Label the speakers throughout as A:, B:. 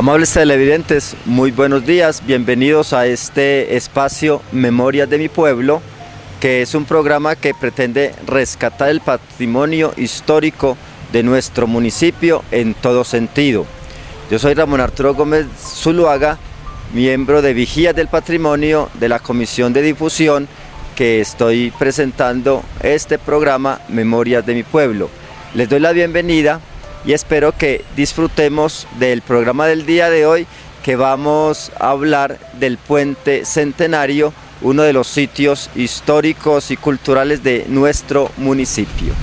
A: Amables televidentes, muy buenos días, bienvenidos a este espacio Memorias de mi Pueblo, que es un programa que pretende rescatar el patrimonio histórico de nuestro municipio en todo sentido. Yo soy Ramón Arturo Gómez Zuluaga, miembro de Vigías del Patrimonio de la Comisión de Difusión, que estoy presentando este programa Memorias de mi Pueblo. Les doy la bienvenida y espero que disfrutemos del programa del día de hoy, que vamos a hablar del Puente Centenario, uno de los sitios históricos y culturales de nuestro municipio.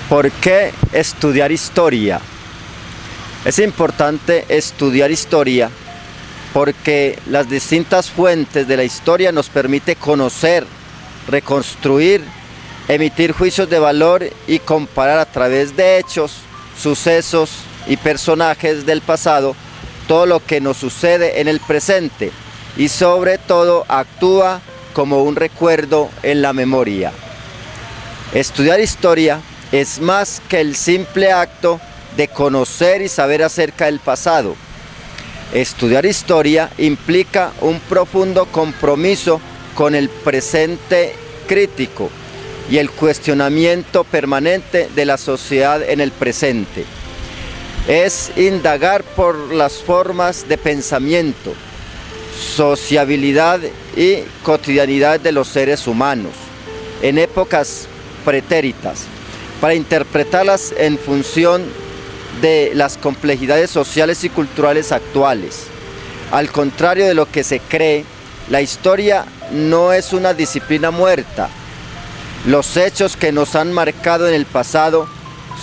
A: ¿Por qué estudiar historia? Es importante estudiar historia porque las distintas fuentes de la historia nos permiten conocer, reconstruir, emitir juicios de valor y comparar a través de hechos, sucesos y personajes del pasado todo lo que nos sucede en el presente y sobre todo actúa como un recuerdo en la memoria. Estudiar historia es más que el simple acto de conocer y saber acerca del pasado. Estudiar historia implica un profundo compromiso con el presente crítico y el cuestionamiento permanente de la sociedad en el presente. Es indagar por las formas de pensamiento, sociabilidad y cotidianidad de los seres humanos en épocas pretéritas, para interpretarlas en función de las complejidades sociales y culturales actuales. Al contrario de lo que se cree, la historia no es una disciplina muerta. Los hechos que nos han marcado en el pasado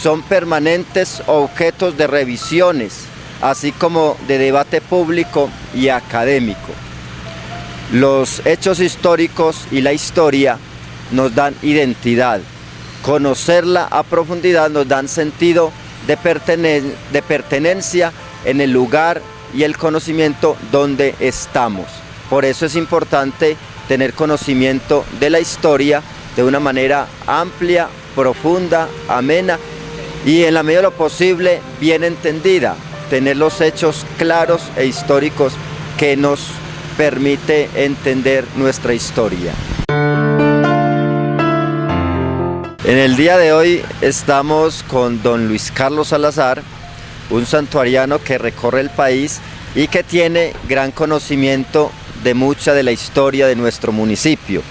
A: son permanentes objetos de revisiones, así como de debate público y académico. Los hechos históricos y la historia nos dan identidad. Conocerla a profundidad nos dan sentido de pertenencia en el lugar y el conocimiento donde estamos. Por eso es importante tener conocimiento de la historia de una manera amplia, profunda, amena y en la medida de lo posible bien entendida, tener los hechos claros e históricos que nos permite entender nuestra historia. En el día de hoy estamos con don Luis Carlos Salazar, un santuariano que recorre el país y que tiene gran conocimiento de mucha de la historia de nuestro municipio.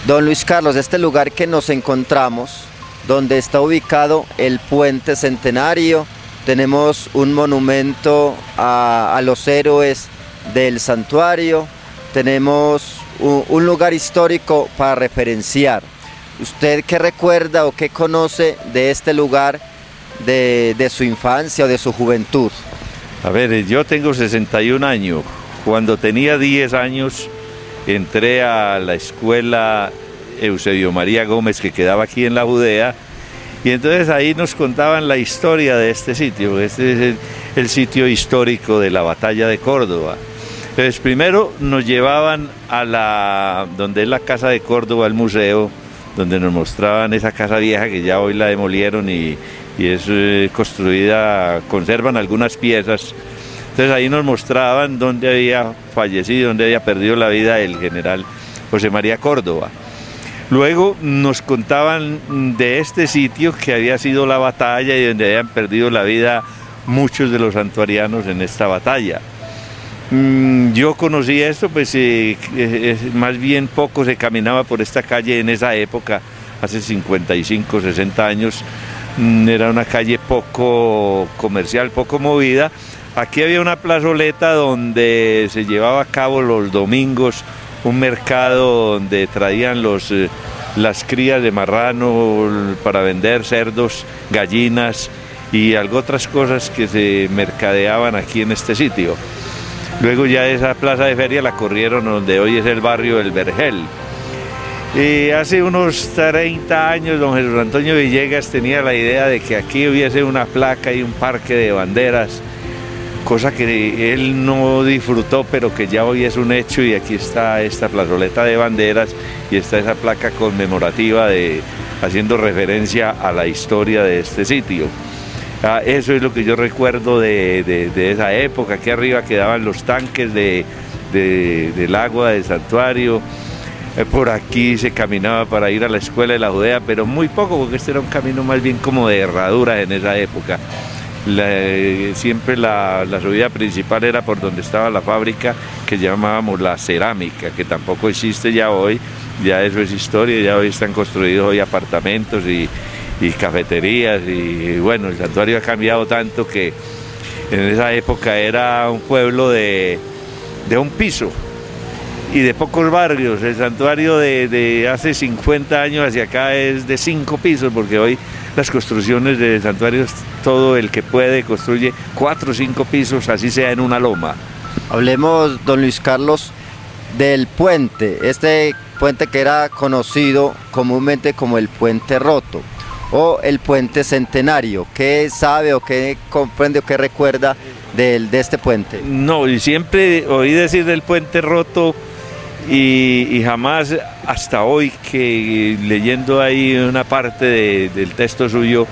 A: Don Luis Carlos, este lugar que nos encontramos, donde está ubicado el Puente Centenario, tenemos un monumento a los héroes del santuario, tenemos un lugar histórico para referenciar. ¿Usted qué recuerda o qué conoce de este lugar de su infancia o de su juventud?
B: A ver, yo tengo 61 años. Cuando tenía 10 años entré a la escuela Eusebio María Gómez, que quedaba aquí en la Judea, y entonces ahí nos contaban la historia de este sitio. Este es el sitio histórico de la batalla de Córdoba. Entonces primero nos llevaban a donde es la Casa de Córdoba, el museo, donde nos mostraban esa casa vieja que ya hoy la demolieron y es construida, conservan algunas piezas. Entonces ahí nos mostraban dónde había fallecido, dónde había perdido la vida el general José María Córdoba. Luego nos contaban de este sitio que había sido la batalla y donde habían perdido la vida muchos de los santuarianos en esta batalla. Yo conocí esto, pues más bien poco se caminaba por esta calle en esa época, hace 55, 60 años. Era una calle poco comercial, poco movida. Aquí había una plazoleta donde se llevaba a cabo los domingos un mercado donde traían las crías de marrano para vender, cerdos, gallinas y algo otras cosas que se mercadeaban aquí en este sitio. Luego ya esa plaza de feria la corrieron donde hoy es el barrio del Vergel. Y hace unos 30 años don Jesús Antonio Villegas tenía la idea de que aquí hubiese una placa y un parque de banderas, cosa que él no disfrutó, pero que ya hoy es un hecho, y aquí está esta plazoleta de banderas y está esa placa conmemorativa haciendo referencia a la historia de este sitio. Eso es lo que yo recuerdo de esa época. Aquí arriba quedaban los tanques del agua del santuario. Por aquí se caminaba para ir a la escuela de la Judea, pero muy poco, porque este era un camino más bien como de herradura en esa época. Siempre la subida principal era por donde estaba la fábrica que llamábamos la cerámica, que tampoco existe ya hoy, ya eso es historia, ya hoy están construidos hoy apartamentos y cafeterías, y bueno, el santuario ha cambiado tanto que en esa época era un pueblo de un piso y de pocos barrios. El santuario de hace 50 años hacia acá es de 5 pisos, porque hoy las construcciones de santuarios, todo el que puede construye 4 o 5 pisos, así sea en una loma.
A: Hablemos, don Luis Carlos, del puente, este puente que era conocido comúnmente como el Puente Roto o el Puente Centenario. ¿Qué sabe o qué comprende o qué recuerda de este puente?
B: No, y siempre oí decir del Puente Roto y jamás hasta hoy, que leyendo ahí una parte del texto suyo,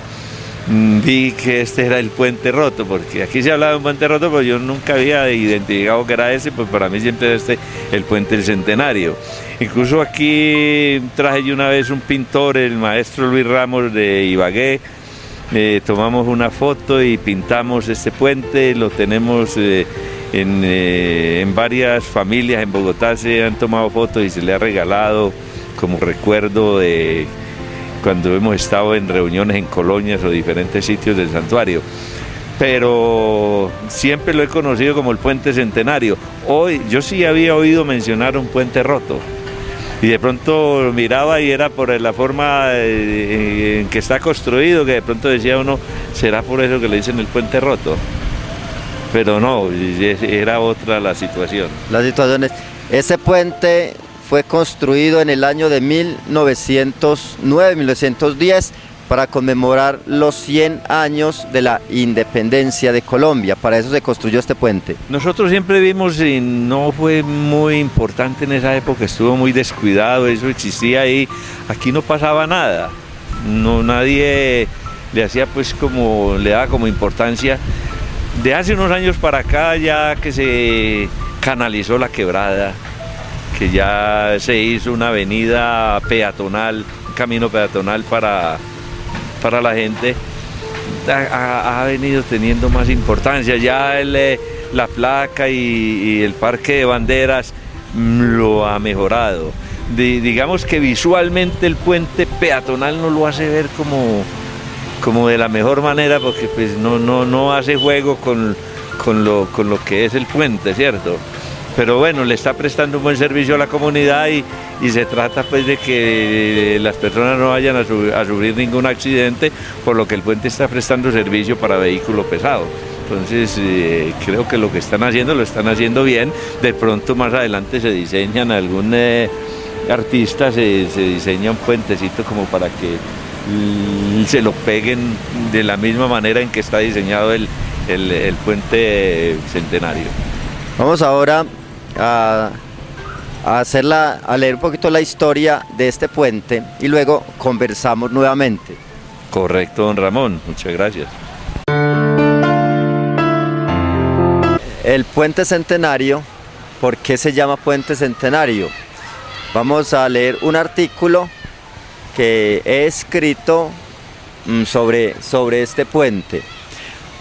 B: vi que este era el Puente Roto, porque aquí se hablaba de un puente roto, pero yo nunca había identificado que era ese, pues para mí siempre es el Puente del Centenario. Incluso aquí traje yo una vez un pintor, el maestro Luis Ramos de Ibagué, tomamos una foto y pintamos este puente, lo tenemos en varias familias en Bogotá, se han tomado fotos y se le ha regalado como recuerdo de cuando hemos estado en reuniones en colonias o diferentes sitios del santuario. Pero siempre lo he conocido como el Puente Centenario. Hoy yo sí había oído mencionar un puente roto, y de pronto lo miraba y era por la forma en que está construido, que de pronto decía uno, ¿será por eso que le dicen el puente roto? Pero no, era otra la situación.
A: La situación es, ese puente fue construido en el año de 1909-1910 para conmemorar los 100 años de la independencia de Colombia. Para eso se construyó este puente.
B: Nosotros siempre vimos, y no fue muy importante en esa época, estuvo muy descuidado, eso existía ahí, aquí no pasaba nada, no, nadie le hacía pues como, le daba como importancia. De hace unos años para acá, ya que se canalizó la quebrada, que ya se hizo una avenida peatonal, un camino peatonal para la gente, ha venido teniendo más importancia. Ya la placa y el parque de banderas lo ha mejorado. Digamos que visualmente el puente peatonal no lo hace ver como de la mejor manera, porque pues no hace juego con lo que es el puente, ¿cierto? Pero bueno, le está prestando un buen servicio a la comunidad y se trata pues de que las personas no vayan a sufrir ningún accidente, por lo que el puente está prestando servicio para vehículo pesado. Entonces creo que lo que están haciendo lo están haciendo bien. De pronto más adelante se diseñan, algún artista se diseña un puentecito como para que se lo peguen de la misma manera en que está diseñado el puente centenario.
A: Vamos ahora a leer un poquito la historia de este puente y luego conversamos nuevamente.
B: Correcto, don Ramón, muchas gracias.
A: El Puente Centenario, ¿por qué se llama Puente Centenario? Vamos a leer un artículo que he escrito sobre este puente.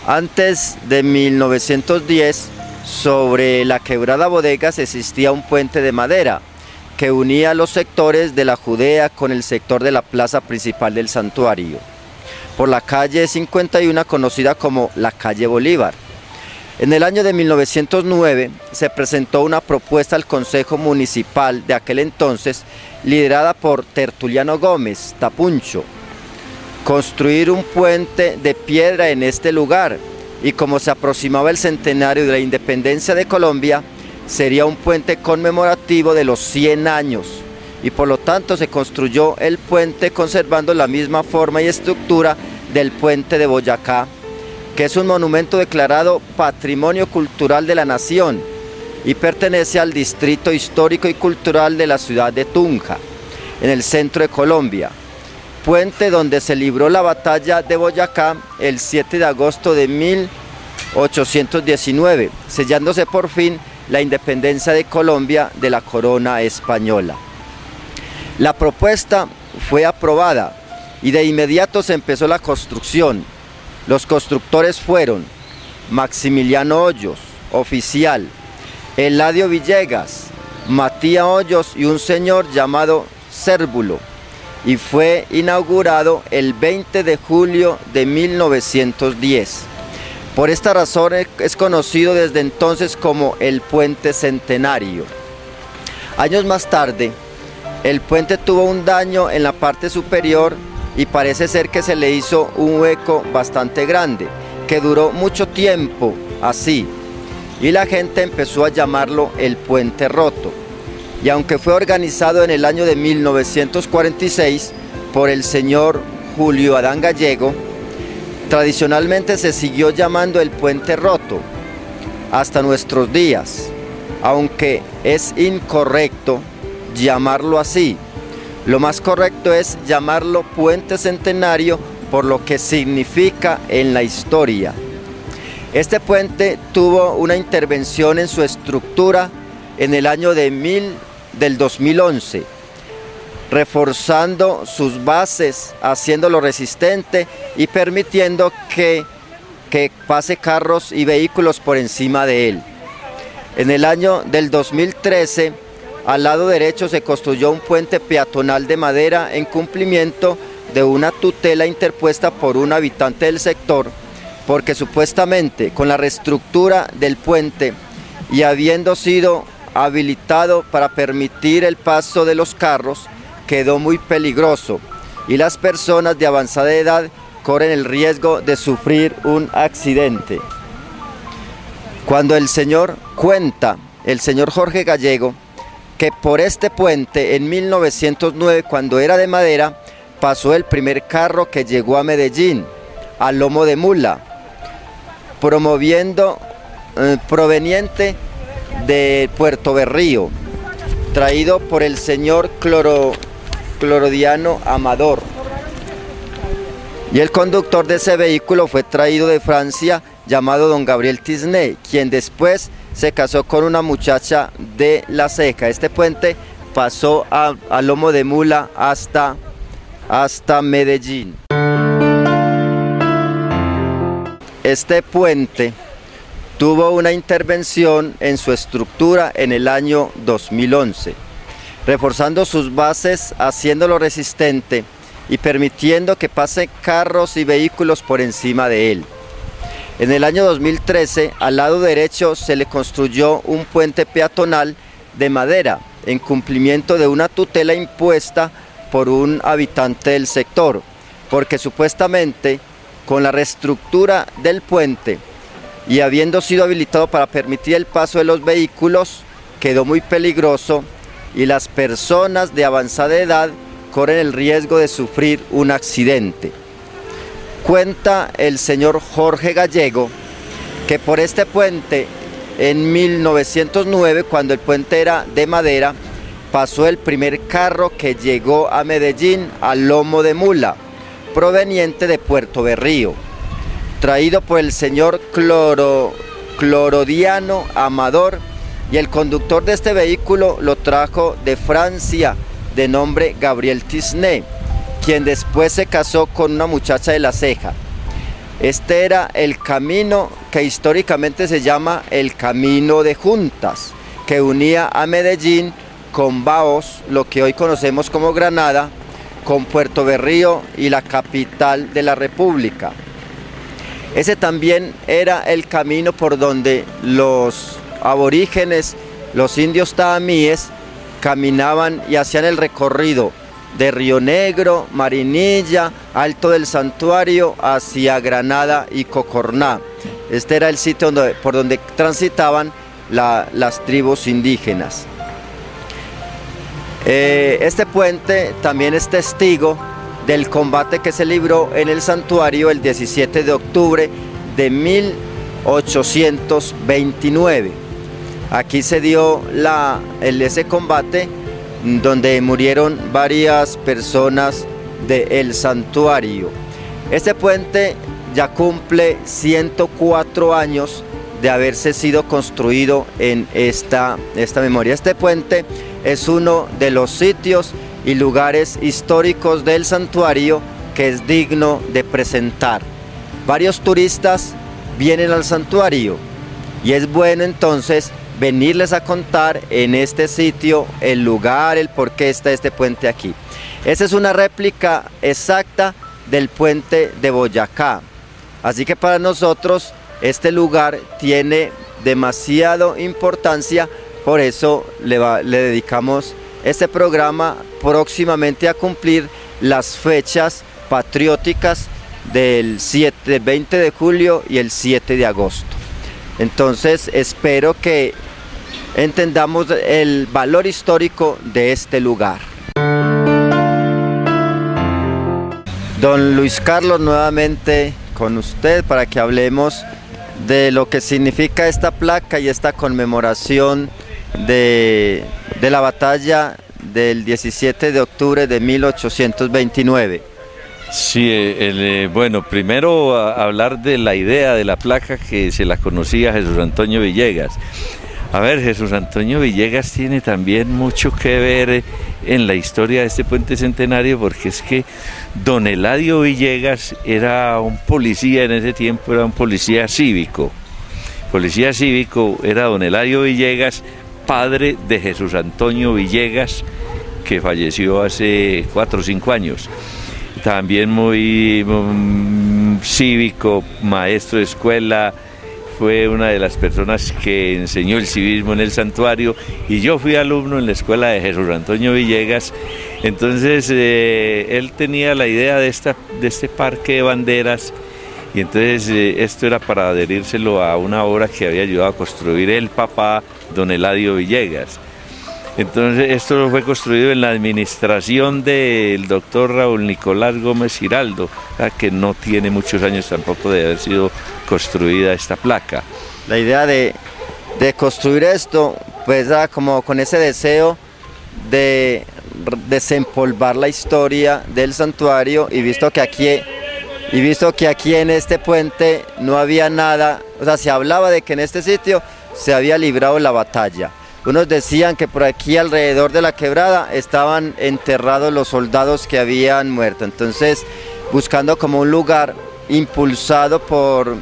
A: Antes de 1910, sobre la quebrada Bodegas existía un puente de madera que unía los sectores de la Judea con el sector de la plaza principal del santuario, por la calle 51, conocida como la calle Bolívar. En el año de 1909 se presentó una propuesta al Consejo Municipal de aquel entonces, liderada por Tertuliano Gómez Tapuncho, construir un puente de piedra en este lugar, y como se aproximaba el centenario de la independencia de Colombia, sería un puente conmemorativo de los 100 años, y por lo tanto se construyó el puente conservando la misma forma y estructura del puente de Boyacá, que es un monumento declarado Patrimonio Cultural de la Nación y pertenece al Distrito Histórico y Cultural de la ciudad de Tunja, en el centro de Colombia. puente donde se libró la batalla de Boyacá el 7 de agosto de 1819, sellándose por fin la independencia de Colombia de la corona española. La propuesta fue aprobada y de inmediato se empezó la construcción. Los constructores fueron Maximiliano Hoyos, oficial, Eladio Villegas, Matías Hoyos y un señor llamado Cérvulo, y fue inaugurado el 20 de julio de 1910. Por esta razón es conocido desde entonces como el Puente Centenario. Años más tarde, el puente tuvo un daño en la parte superior y parece ser que se le hizo un hueco bastante grande, que duró mucho tiempo así, y la gente empezó a llamarlo el Puente Roto. Y aunque fue organizado en el año de 1946 por el señor Julio Adán Gallego, tradicionalmente se siguió llamando el Puente Roto hasta nuestros días, aunque es incorrecto llamarlo así. Lo más correcto es llamarlo Puente Centenario por lo que significa en la historia. Este puente tuvo una intervención en su estructura en el año del 2011, reforzando sus bases, haciéndolo resistente y permitiendo que pase carros y vehículos por encima de él. En el año del 2013, al lado derecho se construyó un puente peatonal de madera en cumplimiento de una tutela interpuesta por un habitante del sector, porque supuestamente con la reestructura del puente y habiendo sido habilitado para permitir el paso de los carros, quedó muy peligroso y las personas de avanzada edad corren el riesgo de sufrir un accidente. Cuando el señor Jorge Gallego, que por este puente en 1909, cuando era de madera, pasó el primer carro que llegó a Medellín, a lomo de mula, proveniente de Puerto Berrío, traído por el señor Clorodiano Amador. Y el conductor de ese vehículo fue traído de Francia, llamado don Gabriel Tisné, quien después se casó con una muchacha de La Ceja. Este puente pasó a lomo de mula hasta Medellín. Este puente tuvo una intervención en su estructura en el año 2011, reforzando sus bases, haciéndolo resistente y permitiendo que pasen carros y vehículos por encima de él. En el año 2013, al lado derecho se le construyó un puente peatonal de madera, en cumplimiento de una tutela impuesta por un habitante del sector, porque supuestamente con la reestructura del puente y habiendo sido habilitado para permitir el paso de los vehículos, quedó muy peligroso y las personas de avanzada edad corren el riesgo de sufrir un accidente. Cuenta el señor Jorge Gallego que por este puente en 1909, cuando el puente era de madera, pasó el primer carro que llegó a Medellín a lomo de mula, proveniente de Puerto Berrío, traído por el señor Clorodiano Amador, y el conductor de este vehículo lo trajo de Francia, de nombre Gabriel Tisné, quien después se casó con una muchacha de La Ceja. Este era el camino que históricamente se llama el Camino de Juntas, que unía a Medellín con Baos, lo que hoy conocemos como Granada, con Puerto Berrío y la capital de la República. Ese también era el camino por donde los aborígenes, los indios taamíes, caminaban y hacían el recorrido de Río Negro, Marinilla, Alto del Santuario, hacia Granada y Cocorná. Este era el sitio por donde transitaban las tribus indígenas. Este puente también es testigo del combate que se libró en el santuario el 17 de octubre de 1829. Aquí se dio ese combate donde murieron varias personas del santuario. Este puente ya cumple 104 años de haberse sido construido en esta memoria. Este puente es uno de los sitios y lugares históricos del santuario que es digno de presentar. Varios turistas vienen al santuario y es bueno entonces venirles a contar en este sitio el lugar, el por qué está este puente aquí. Esta es una réplica exacta del puente de Boyacá, así que para nosotros este lugar tiene demasiada importancia, por eso le dedicamos este programa próximamente a cumplir las fechas patrióticas del 20 de julio y el 7 de agosto. Entonces espero que entendamos el valor histórico de este lugar. Don Luis Carlos, nuevamente con usted para que hablemos de lo que significa esta placa y esta conmemoración de la batalla del 17 de octubre de 1829.
B: Sí, bueno, primero hablar de la idea de la placa que se la conocía Jesús Antonio Villegas. A ver, Jesús Antonio Villegas tiene también mucho que ver en la historia de este puente centenario, porque es que don Eladio Villegas era un policía en ese tiempo, era un policía cívico. Policía cívico era don Eladio Villegas, padre de Jesús Antonio Villegas, que falleció hace 4 o 5 años. También muy cívico, maestro de escuela, fue una de las personas que enseñó el civismo en el santuario, y yo fui alumno en la escuela de Jesús Antonio Villegas. Entonces él tenía la idea de este parque de banderas, y entonces esto era para adherírselo a una obra que había ayudado a construir el papá, don Eladio Villegas. Entonces esto fue construido en la administración del doctor Raúl Nicolás Gómez Giraldo, que no tiene muchos años tampoco de haber sido construida esta placa.
A: La idea de construir esto, pues era como con ese deseo de desempolvar la historia del santuario, y visto que aquí en este puente no había nada, o sea, se hablaba de que en este sitio se había librado la batalla. Unos decían que por aquí alrededor de la quebrada estaban enterrados los soldados que habían muerto. Entonces, buscando como un lugar impulsado por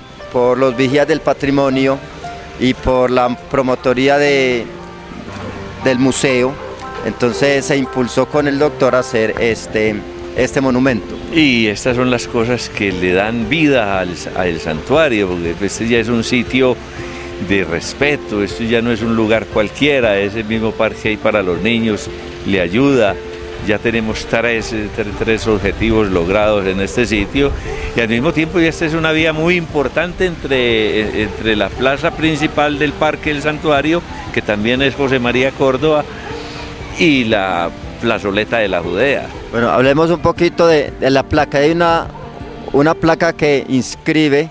A: los vigías del patrimonio y por la promotoría del museo, entonces se impulsó con el doctor a hacer este monumento.
B: Y estas son las cosas que le dan vida al santuario, porque este ya es un sitio de respeto, esto ya no es un lugar cualquiera, es el mismo parque ahí para los niños, le ayuda. Ya tenemos tres objetivos logrados en este sitio, y al mismo tiempo esta es una vía muy importante entre la plaza principal del parque del santuario, que también es José María Córdoba, y la plazoleta de la Judea.
A: Bueno, hablemos un poquito de la placa. Hay una placa que inscribe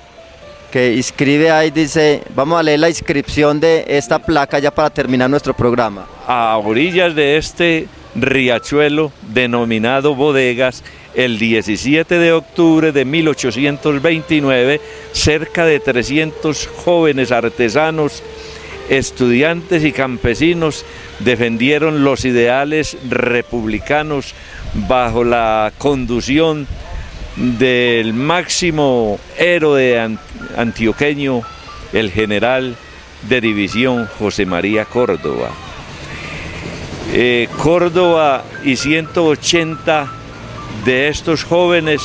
A: ahí, dice, vamos a leer la inscripción de esta placa ya para terminar nuestro programa.
B: A orillas de este riachuelo denominado Bodegas, el 17 de octubre de 1829, cerca de 300 jóvenes artesanos, estudiantes y campesinos defendieron los ideales republicanos bajo la conducción del máximo héroe antioqueño, el general de división José María Córdoba. Córdoba y 180 de estos jóvenes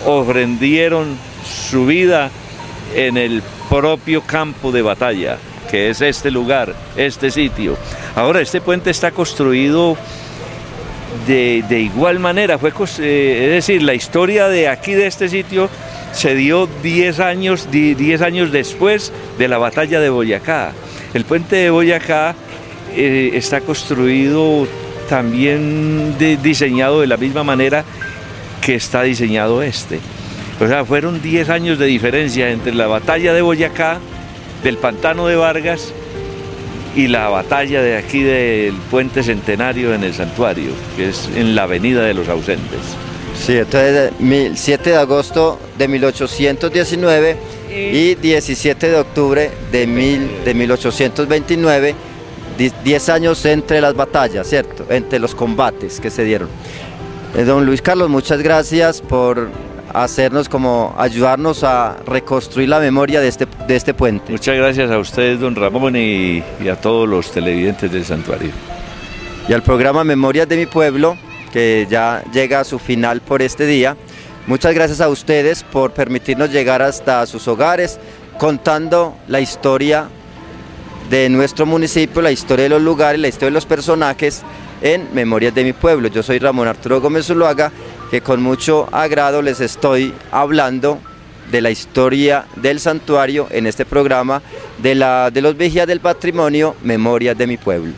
B: ofrendieron su vida en el propio campo de batalla, que es este lugar, este sitio. Ahora, este puente está construido de igual manera, es decir, la historia de aquí, de este sitio, se dio 10 años después de la batalla de Boyacá. El puente de Boyacá está construido también diseñado de la misma manera que está diseñado este. O sea, fueron 10 años de diferencia entre la batalla de Boyacá, del Pantano de Vargas, y la batalla de aquí del Puente Centenario en el santuario, que es en la Avenida de los Ausentes.
A: Sí, entonces 7 de agosto de 1819 y 17 de octubre de 1829, 10 años entre las batallas, ¿cierto? Entre los combates que se dieron. Don Luis Carlos, muchas gracias por ayudarnos a reconstruir la memoria de este puente.
B: Muchas gracias a ustedes, don Ramón, y a todos los televidentes del santuario.
A: Y al programa Memorias de mi Pueblo, que ya llega a su final por este día. Muchas gracias a ustedes por permitirnos llegar hasta sus hogares, contando la historia de nuestro municipio, la historia de los lugares, la historia de los personajes en Memorias de mi Pueblo. Yo soy Ramón Arturo Gómez Zuluaga, que con mucho agrado les estoy hablando de la historia del santuario en este programa de los Vigías del Patrimonio, Memorias de mi Pueblo.